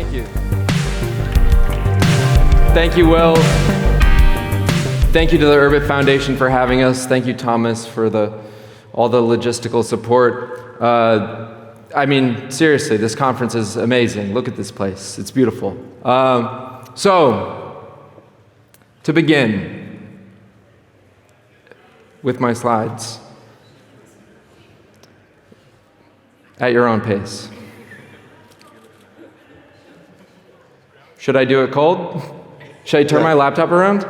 Thank you. Thank you, Will. Thank you to the Urbit Foundation for having us. Thank you, Thomas, for all the logistical support. I mean, seriously, this conference is amazing. Look at this place. It's beautiful. So, to begin with my slides, at your own pace. Should I do it cold? Should I turn my laptop around?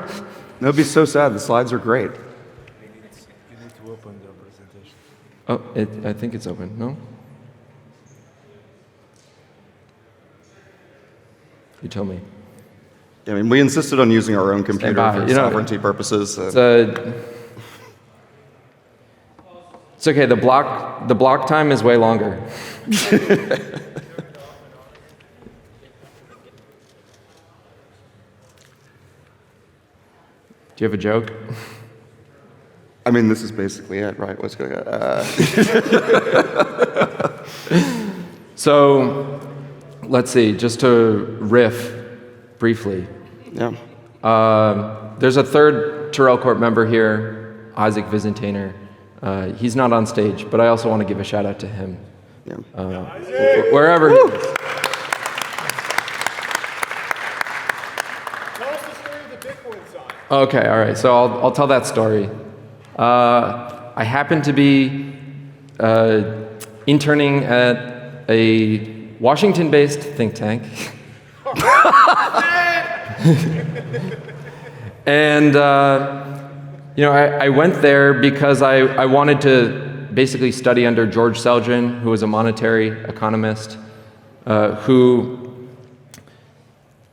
That'd be so sad. The slides are great. You need to open the presentation. Oh, I think it's open, no? You tell me. I mean, we insisted on using our own computer for sovereignty purposes. It's okay, the block time is way longer. Do you have a joke? I mean, this is basically it, right? What's going on? So, let's see, just to riff briefly. Yeah. There's a third tirrel corp member here, Isaac Vizentainer. He's not on stage, but I also want to give a shout out to him. Yeah. Wherever he is. Tell us the story of the Bitcoin sign. Okay, all right, so I'll tell that story. I happened to be interning at a Washington-based think tank. And I went there because I wanted to basically study under George Selgin, who was a monetary economist, who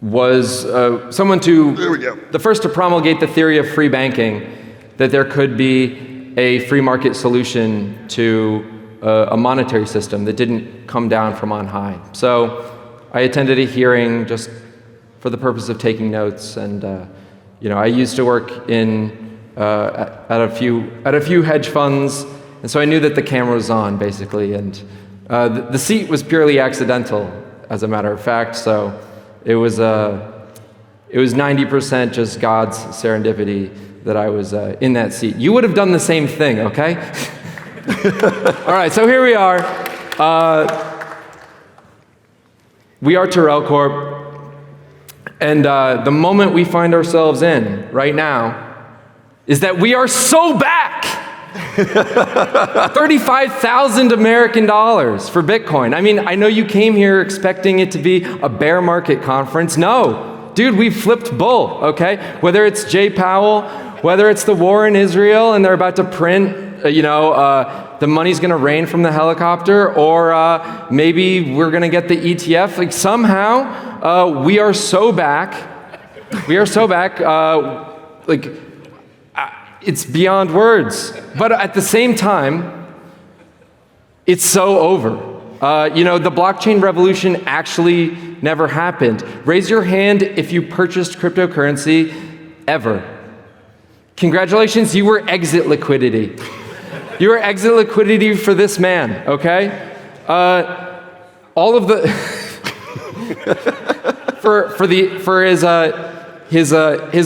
was the first to promulgate the theory of free banking, that there could be a free market solution to a monetary system that didn't come down from on high. So I attended a hearing just for the purpose of taking notes, and I used to work at a few hedge funds, and so I knew that the camera was on basically, and the seat was purely accidental, as a matter of fact. So it was 90% just God's serendipity that I was in that seat. You would have done the same thing, okay? All right, so here we are. We are tirrel Corp, and the moment we find ourselves in right now is that we are so back. 35,000 American dollars for Bitcoin. I mean, I know you came here expecting it to be a bear market conference. No, dude, we flipped bull, okay? Whether it's Jay Powell, whether it's the war in Israel and they're about to print, the money's gonna rain from the helicopter, or maybe we're gonna get the ETF. Like somehow, we are so back. We are so back. It's beyond words. But at the same time, it's so over. The blockchain revolution actually never happened. Raise your hand if you purchased cryptocurrency ever. Congratulations, you were exit liquidity. You were exit liquidity for this man, okay? All of the for his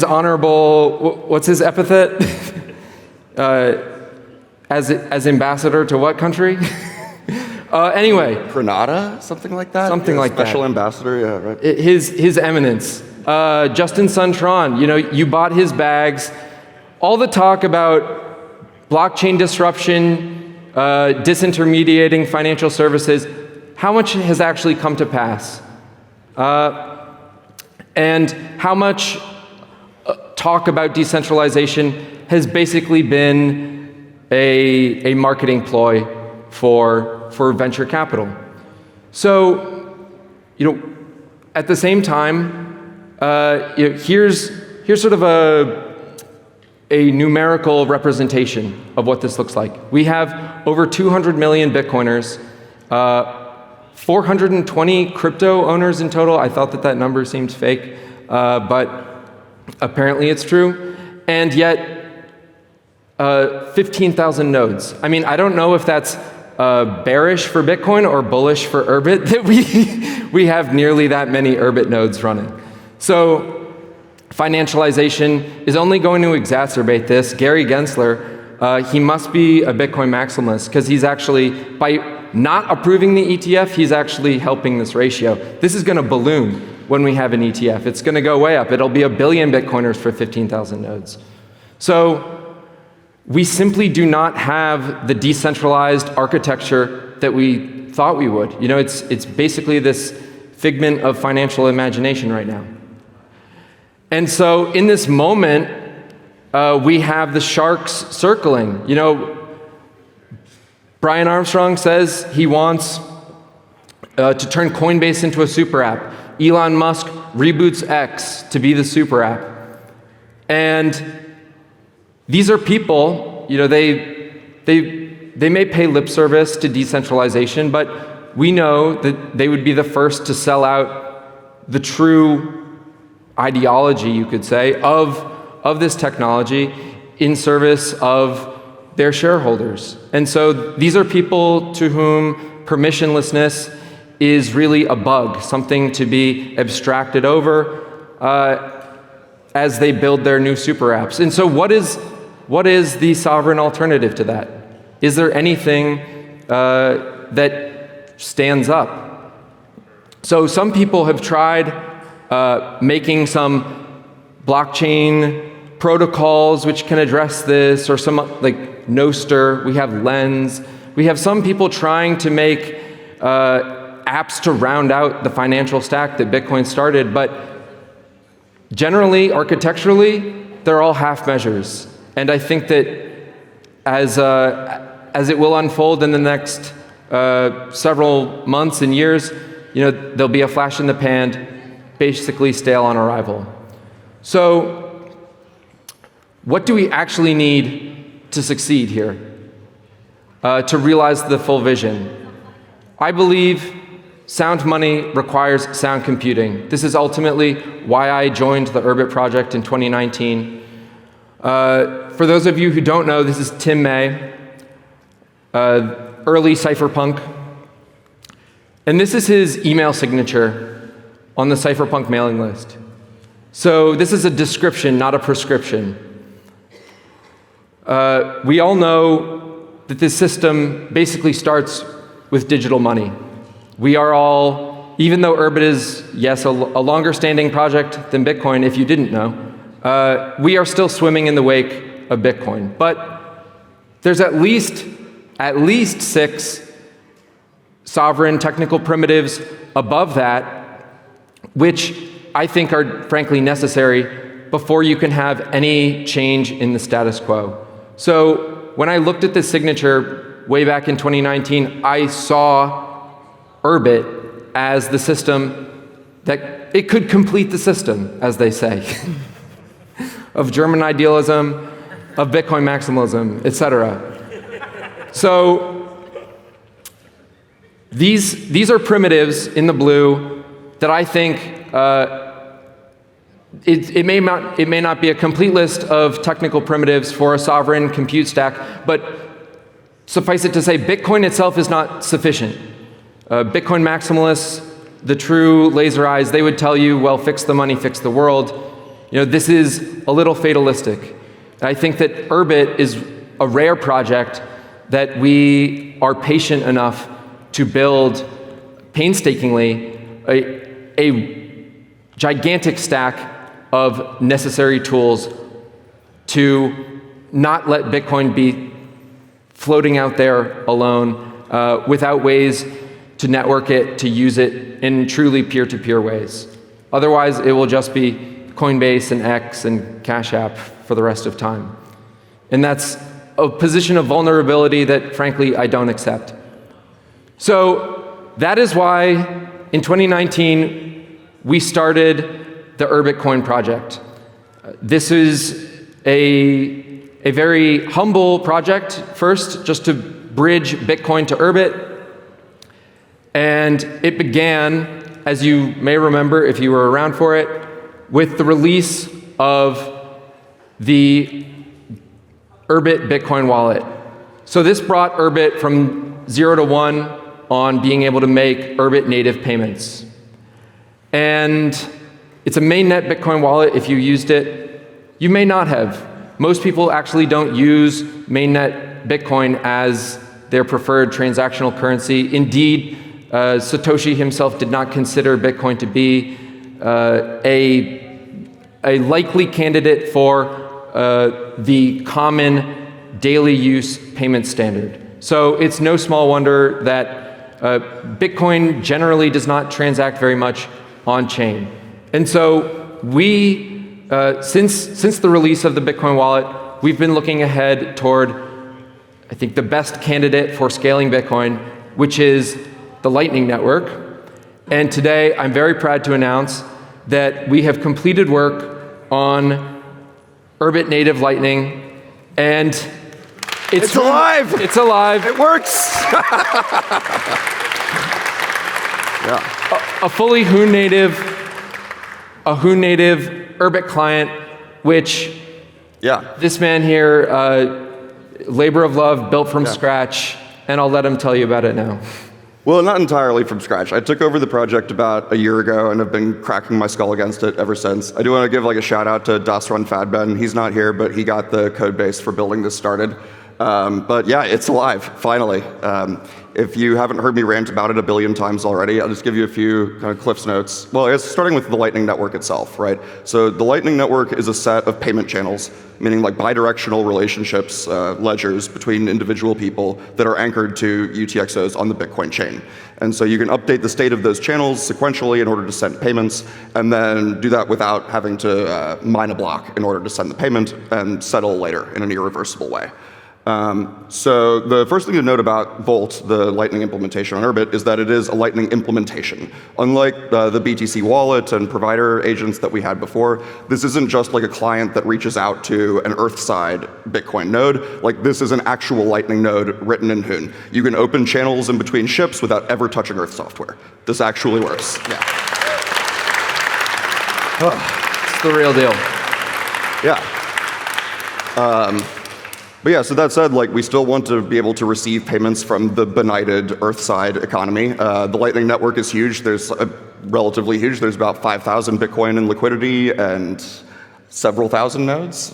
honorable, what's his epithet? As ambassador to what country? Anyway. Grenada, something like that? Something like that. Special ambassador, yeah, right. His eminence. Justin Suntron, you bought his bags. All the talk about blockchain disruption, disintermediating financial services, how much has actually come to pass? And how much talk about decentralization has basically been a marketing ploy for venture capital. So, at the same time, here's sort of a numerical representation of what this looks like. We have over 200 million Bitcoiners, 420 crypto owners in total. I thought that number seemed fake, but apparently it's true. And yet, 15,000 nodes. I mean, I don't know if that's bearish for Bitcoin or bullish for Urbit, that we have nearly that many Urbit nodes running. So financialization is only going to exacerbate this. Gary Gensler, he must be a Bitcoin maximalist because he's actually, by not approving the ETF, he's actually helping this ratio. This is going to balloon when we have an ETF. It's going to go way up. It'll be 1 billion Bitcoiners for 15,000 nodes. So we simply do not have the decentralized architecture that we thought we would. You know, it's basically this figment of financial imagination right now. And so in this moment, we have the sharks circling. You know, Brian Armstrong says he wants to turn Coinbase into a super app. Elon Musk reboots X to be the super app. And these are people, you know, they may pay lip service to decentralization, but we know that they would be the first to sell out the true ideology, you could say, of this technology in service of their shareholders. And so these are people to whom permissionlessness is really a bug, something to be abstracted over as they build their new super apps. And so what is the sovereign alternative to that? Is there anything that stands up? So some people have tried making some blockchain protocols which can address this, or some like Nostr. We have Lens. We have some people trying to make apps to round out the financial stack that Bitcoin started, but generally, architecturally, they're all half measures. And I think that as it will unfold in the next several months and years, you know, there'll be a flash in the pan, basically stale on arrival. So what do we actually need to succeed here, to realize the full vision? I believe sound money requires sound computing. This is ultimately why I joined the Urbit project in 2019. For those of you who don't know, this is Tim May, early cypherpunk. And this is his email signature on the cypherpunk mailing list. So this is a description, not a prescription. We all know that this system basically starts with digital money. We are all, even though Urbit is, yes, a longer standing project than Bitcoin, if you didn't know, we are still swimming in the wake of Bitcoin. But there's at least 6 sovereign technical primitives above that, which I think are frankly necessary before you can have any change in the status quo. So when I looked at this signature way back in 2019, I saw Urbit as the system that it could complete the system, as they say, of German idealism, of Bitcoin maximalism, etc. So these are primitives in the blue that I think it may not be a complete list of technical primitives for a sovereign compute stack, but suffice it to say, Bitcoin itself is not sufficient. Bitcoin maximalists, the true laser eyes, they would tell you, well, fix the money, fix the world. You know, this is a little fatalistic. And I think that Urbit is a rare project that we are patient enough to build painstakingly a gigantic stack of necessary tools to not let Bitcoin be floating out there alone without ways to network it, to use it in truly peer-to-peer ways. Otherwise, it will just be Coinbase and X and Cash App for the rest of time. And that's a position of vulnerability that, frankly, I don't accept. So that is why in 2019, we started the Urbit project. This is a very humble project, first, just to bridge Bitcoin to Urbit. And it began, as you may remember if you were around for it, with the release of the Urbit Bitcoin wallet. So this brought Urbit from 0 to 1 on being able to make Urbit-native payments. And it's a mainnet Bitcoin wallet. If you used it, you may not have. Most people actually don't use mainnet Bitcoin as their preferred transactional currency. Indeed, Satoshi himself did not consider Bitcoin to be a likely candidate for the common daily use payment standard. So it's no small wonder that Bitcoin generally does not transact very much on chain. And so we, since the release of the Bitcoin wallet, we've been looking ahead toward, I think, the best candidate for scaling Bitcoin, which is the Lightning Network. And today, I'm very proud to announce that we have completed work on Urbit-Native Lightning, and It's alive! It's alive. It works! Yeah. A fully Hoon native Urbit client, which this man here, labor of love, built from scratch, and I'll let him tell you about it now. Well, not entirely from scratch. I took over the project about a year ago and have been cracking my skull against it ever since. I do want to give a shout out to Dasrun Fadben. He's not here, but he got the code base for building this started. But yeah, it's alive, finally. If you haven't heard me rant about it a billion times already, I'll just give you a few kind of Cliff's notes. Well, it's starting with the Lightning Network itself, right? So the Lightning Network is a set of payment channels, meaning bidirectional relationships, ledgers between individual people that are anchored to UTXOs on the Bitcoin chain. And so you can update the state of those channels sequentially in order to send payments, and then do that without having to mine a block in order to send the payment and settle later in an irreversible way. So the first thing to note about Volt, the Lightning implementation on Urbit, is that it is a Lightning implementation. Unlike the BTC wallet and provider agents that we had before, this isn't just a client that reaches out to an Earthside Bitcoin node. This is an actual Lightning node written in Hoon. You can open channels in between ships without ever touching Earth software. This actually works. Yeah. It's the real deal. Yeah. But yeah, so that said, we still want to be able to receive payments from the benighted Earthside economy. The Lightning Network is huge. There's relatively huge. There's about 5,000 Bitcoin in liquidity and several thousand nodes,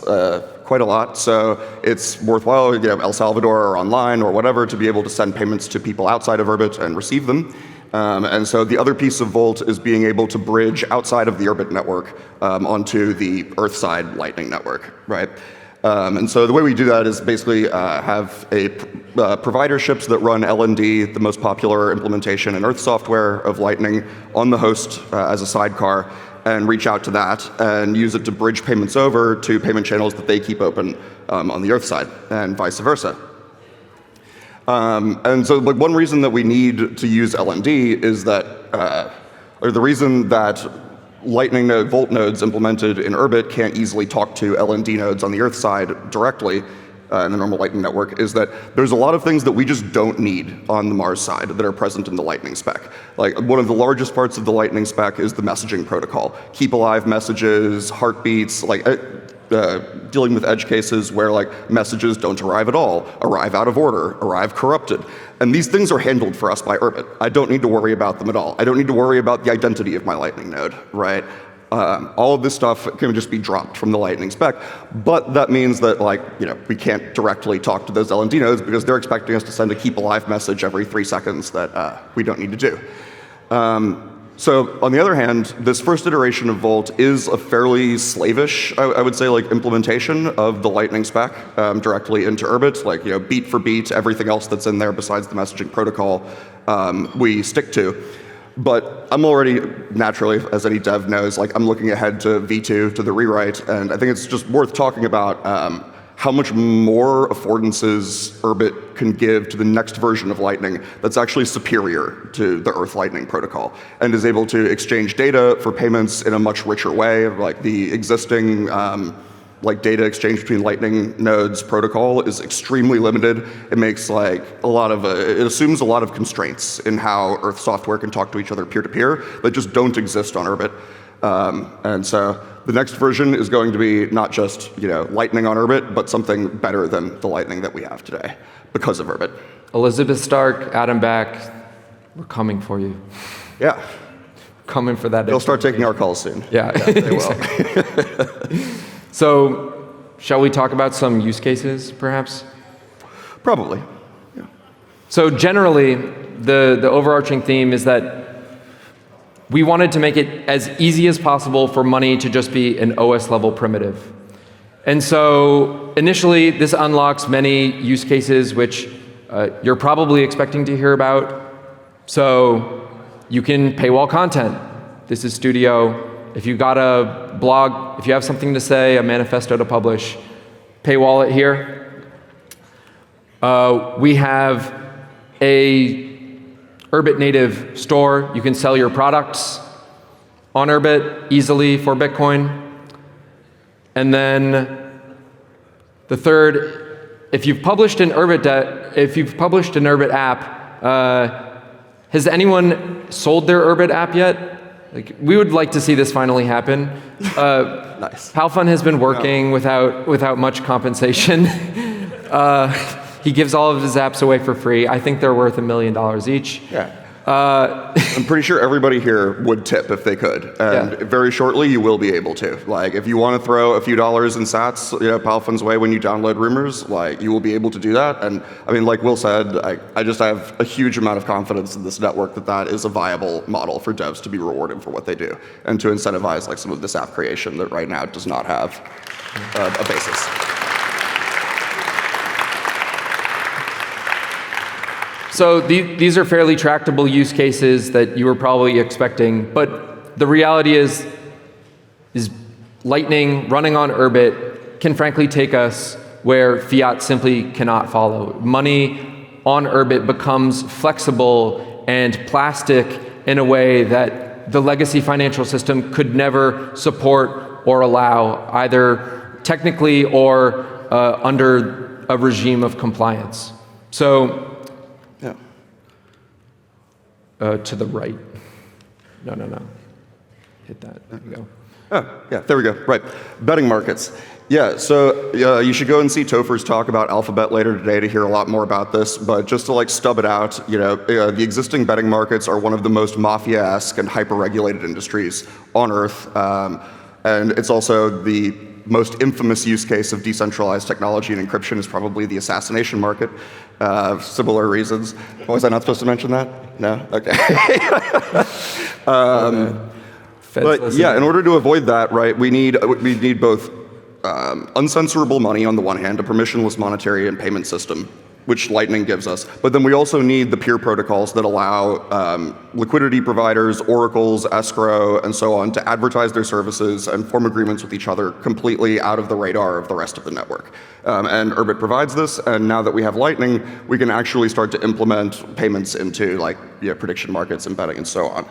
quite a lot. So it's worthwhile, El Salvador or online or whatever, to be able to send payments to people outside of Urbit and receive them. And so the other piece of Volt is being able to bridge outside of the Urbit network onto the Earthside Lightning Network, right? And so the way we do that is basically have providerships that run LND, the most popular implementation in Earth software of Lightning, on the host as a sidecar, and reach out to that and use it to bridge payments over to payment channels that they keep open on the Earth side, and vice versa. And so one reason that we need to use LND is that, or the reason that Lightning node Volt nodes implemented in Urbit can't easily talk to LND nodes on the Earth side directly in the normal Lightning network is that there's a lot of things that we just don't need on the Mars side that are present in the Lightning spec. One of the largest parts of the Lightning spec is the messaging protocol. Keep alive messages, heartbeats, dealing with edge cases where messages don't arrive at all, arrive out of order, arrive corrupted. And these things are handled for us by Urbit. I don't need to worry about them at all. I don't need to worry about the identity of my Lightning node, right? All of this stuff can just be dropped from the Lightning spec, but that means that we can't directly talk to those LND nodes because they're expecting us to send a keep alive message every 3 seconds that we don't need to do. So on the other hand, this first iteration of Volt is a fairly slavish, I would say, implementation of the Lightning spec directly into Urbit. Beat for beat, everything else that's in there besides the messaging protocol we stick to. But I'm already, naturally, as any dev knows, I'm looking ahead to V2, to the rewrite, and I think it's just worth talking about how much more affordances Urbit can give to the next version of Lightning that's actually superior to the Earth Lightning protocol and is able to exchange data for payments in a much richer way. The existing data exchange between Lightning nodes protocol is extremely limited. It makes it assumes a lot of constraints in how Earth software can talk to each other peer-to-peer that just don't exist on Urbit. And so the next version is going to be not just Lightning on Urbit, but something better than the Lightning that we have today because of Urbit. Elizabeth Stark, Adam Back, we're coming for you. Yeah. coming for that. They'll start taking our calls soon. Yeah, They will. So, shall we talk about some use cases, perhaps? Probably. So generally, the overarching theme is that we wanted to make it as easy as possible for money to just be an OS level primitive. And so initially, this unlocks many use cases which you're probably expecting to hear about. So you can paywall content. This is Studio. If you've got a blog, if you have something to say, a manifesto to publish, paywall it here. We have a Urbit-Native store. You can sell your products on Urbit easily for Bitcoin. And then the third, if you've published an Urbit app, has anyone sold their Urbit app yet? Like, we would like to see this finally happen. Nice. Palfun has been working without much compensation. He gives all of his apps away for free. I think they're worth $1 million each. Yeah. I'm pretty sure everybody here would tip if they could, and very shortly you will be able to. Like, if you want to throw a few dollars in sats, Palfun's way when you download Rumors, like, you will be able to do that. And I mean, like Will said, I just have a huge amount of confidence in this network that is a viable model for devs to be rewarded for what they do, and to incentivize like some of this app creation that right now does not have a basis. So these are fairly tractable use cases that you were probably expecting, but the reality is Lightning running on Urbit can frankly take us where fiat simply cannot follow. Money on Urbit becomes flexible and plastic in a way that the legacy financial system could never support or allow, either technically or under a regime of compliance. So, to the right. No. Hit that. There we go. Oh, yeah, there we go. Right. Betting markets. Yeah, so you should go and see Topher's talk about Alphabet later today to hear a lot more about this. But just to like stub it out, the existing betting markets are one of the most mafia-esque and hyper-regulated industries on Earth. And it's also the most infamous use case of decentralized technology and encryption is probably the assassination market. Similar reasons. Was I not supposed to mention that? No? Okay. But yeah, in order to avoid that, right, we need both uncensorable money on the one hand, a permissionless monetary and payment system, which Lightning gives us. But then we also need the peer protocols that allow liquidity providers, oracles, escrow, and so on to advertise their services and form agreements with each other completely out of the radar of the rest of the network. And Urbit provides this, and now that we have Lightning, we can actually start to implement payments into like prediction markets and betting and so on.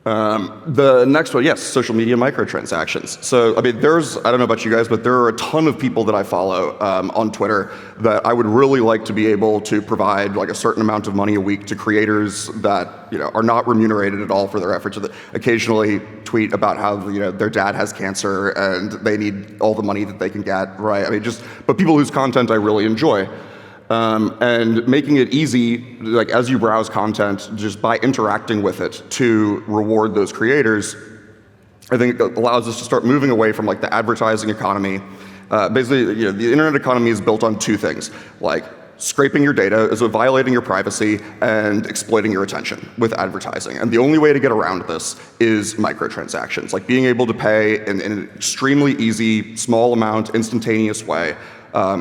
The next one, yes, social media microtransactions. So, I mean, I don't know about you guys, but there are a ton of people that I follow on Twitter that I would really like to be able to provide like a certain amount of money a week to creators that, are not remunerated at all for their efforts. Occasionally tweet about how, their dad has cancer and they need all the money that they can get, right? I mean, but people whose content I really enjoy. And making it easy, like as you browse content, just by interacting with it to reward those creators, I think it allows us to start moving away from like the advertising economy. Basically, the internet economy is built on two things, like scraping your data, so violating your privacy, and exploiting your attention with advertising. And the only way to get around this is microtransactions, like being able to pay in an extremely easy, small amount, instantaneous way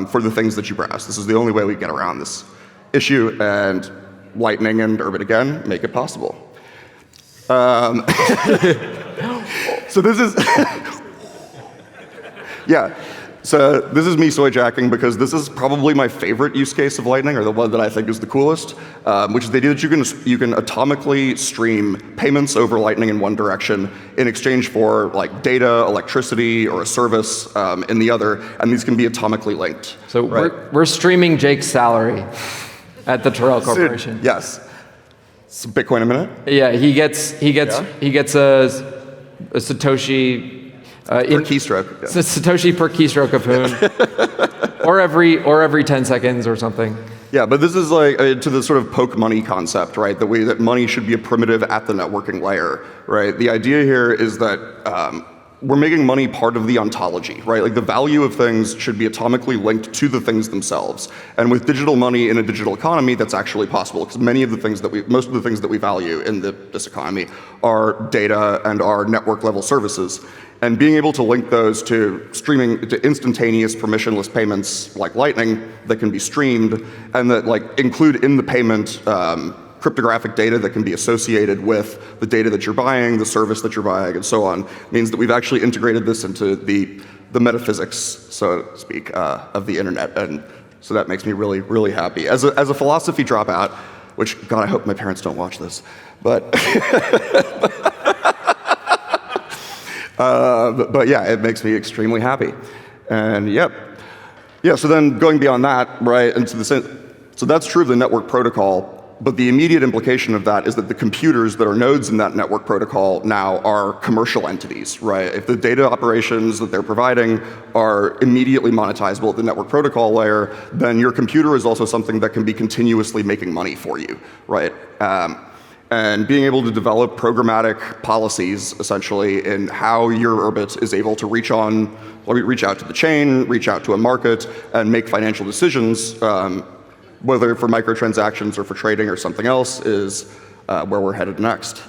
for the things that you browse. This is the only way we get around this issue, and Lightning and Urbit again make it possible. So this is, yeah. So this is me soy jacking because this is probably my favorite use case of Lightning, or the one that I think is the coolest, which is the idea that you can atomically stream payments over Lightning in one direction in exchange for like data, electricity, or a service in the other, and these can be atomically linked. So right? we're streaming Jake's salary at the Tirrel Corporation. Yes. So Bitcoin a minute? Yeah, he gets a Satoshi. Per keystroke. Yeah. Satoshi per keystroke of Hoon, or every 10 seconds or something. Yeah, but this is like to the sort of poke money concept, right? The way that money should be a primitive at the networking layer, right? The idea here is that we're making money part of the ontology, right? Like the value of things should be atomically linked to the things themselves. And with digital money in a digital economy, that's actually possible because most of the things that we value in this economy are data and are network level services. And being able to link those to instantaneous permissionless payments like Lightning that can be streamed and that like include in the payment cryptographic data that can be associated with the data that you're buying, the service that you're buying, and so on, means that we've actually integrated this into the metaphysics, so to speak, of the internet. And so that makes me really, really happy. As a philosophy dropout, which, God, I hope my parents don't watch this, but but yeah, it makes me extremely happy. And yeah, so then going beyond that, right, into so that's true of the network protocol, but the immediate implication of that is that the computers that are nodes in that network protocol now are commercial entities, right? If the data operations that they're providing are immediately monetizable at the network protocol layer, then your computer is also something that can be continuously making money for you, right? And being able to develop programmatic policies, essentially, in how your Urbit is able to reach out to the chain, reach out to a market, and make financial decisions, whether for microtransactions or for trading or something else, is where we're headed next.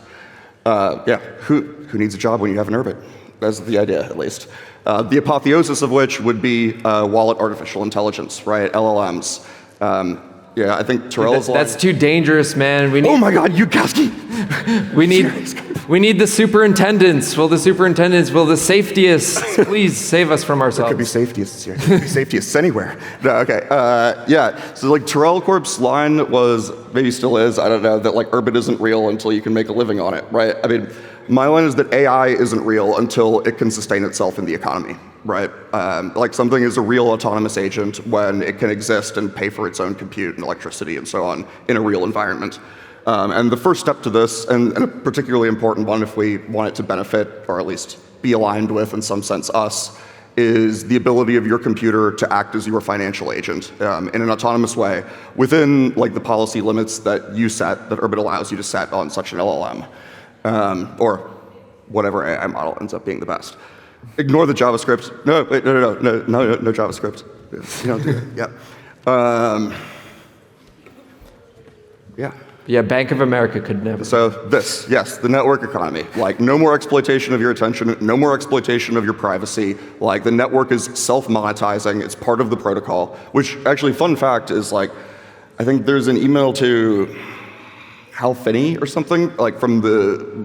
Who needs a job when you have an Urbit? That's the idea, at least. The apotheosis of which would be wallet artificial intelligence, right? LLMs. Yeah, I think tirrel's That's too dangerous, man. Oh my God, Yukaski! we need the superintendents. Will the safetyists please save us from ourselves? There could be safetyists here. There could be safetyists anywhere. No, okay. So like Tirrel Corp's line was, maybe still is, I don't know, that like Urbit isn't real until you can make a living on it, right? I mean, my line is that AI isn't real until it can sustain itself in the economy, right? Like something is a real autonomous agent when it can exist and pay for its own compute and electricity and so on in a real environment. And the first step to this, and a particularly important one if we want it to benefit, or at least be aligned with, in some sense, us, is the ability of your computer to act as your financial agent in an autonomous way within like the policy limits that you set, that Urbit allows you to set on such an LLM. Or whatever AI model ends up being the best. Ignore the JavaScript. No JavaScript. You don't do it. Yeah. Yeah, Bank of America could never. So the network economy. Like no more exploitation of your attention, no more exploitation of your privacy. Like the network is self-monetizing, it's part of the protocol, which actually, fun fact, is like, I think there's an email to Hal Finney or something, like from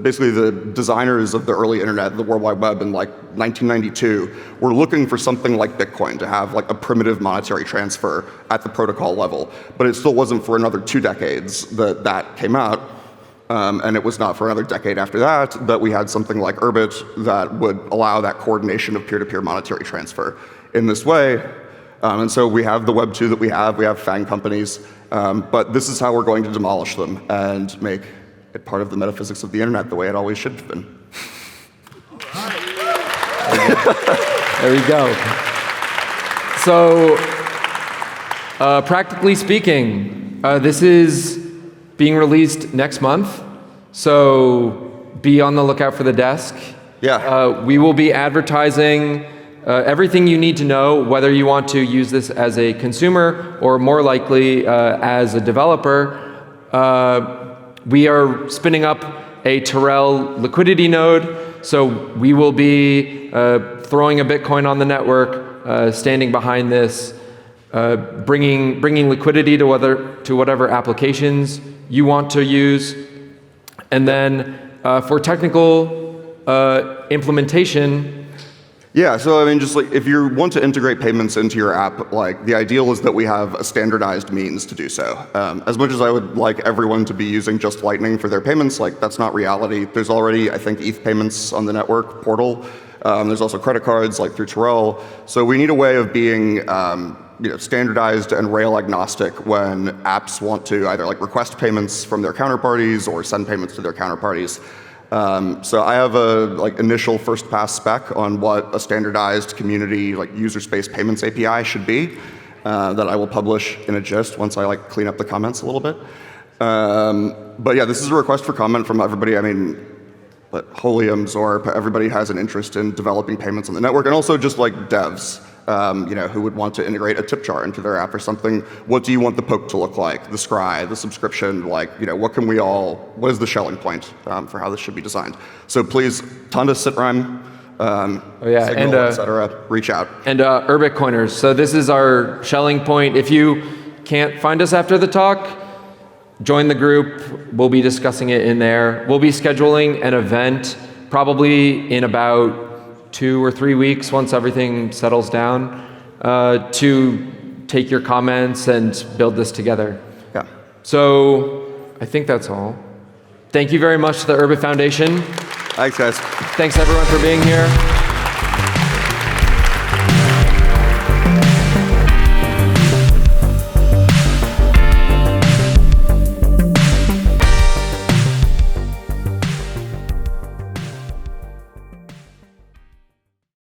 basically the designers of the early internet, the World Wide Web in like 1992, were looking for something like Bitcoin to have like a primitive monetary transfer at the protocol level. But it still wasn't for another 2 decades that came out. And it was not for another decade after that we had something like Urbit that would allow that coordination of peer-to-peer monetary transfer in this way. And so we have the Web 2 that we have FANG companies, but this is how we're going to demolish them and make it part of the metaphysics of the internet the way it always should have been. There we go. So, practically speaking, this is being released next month, so be on the lookout for the desk. Yeah. We will be advertising everything you need to know, whether you want to use this as a consumer or more likely as a developer. We are spinning up a Tirrel liquidity node, so we will be throwing a Bitcoin on the network, standing behind this, bringing liquidity to whatever applications you want to use. And then for technical implementation, yeah, so I mean, just like if you want to integrate payments into your app, like the ideal is that we have a standardized means to do so. As much as I would like everyone to be using just Lightning for their payments, like that's not reality. There's already, I think, ETH payments on the network portal. There's also credit cards like through Tirrel. So we need a way of being standardized and rail agnostic when apps want to either like request payments from their counterparties or send payments to their counterparties. So I have a initial first pass spec on what a standardized community user space payments API should be. that I will publish in a gist once I clean up the comments a little bit. But yeah, this is a request for comment from everybody. I mean, but Holium, Zorp, everybody has an interest in developing payments on the network, and also just devs, who would want to integrate a tip jar into their app or something. What do you want the poke to look like? The scry, the subscription, what is the Schelling point for how this should be designed? So please, Tonda, Sitrime, Signal, et cetera, reach out. And Urbit-Coiners. So this is our Schelling point. If you can't find us after the talk, join the group. We'll be discussing it in there. We'll be scheduling an event probably in about 2 or 3 weeks once everything settles down to take your comments and build this together. Yeah. So I think that's all. Thank you very much to the Urbit Foundation. Thanks, guys. Thanks everyone for being here.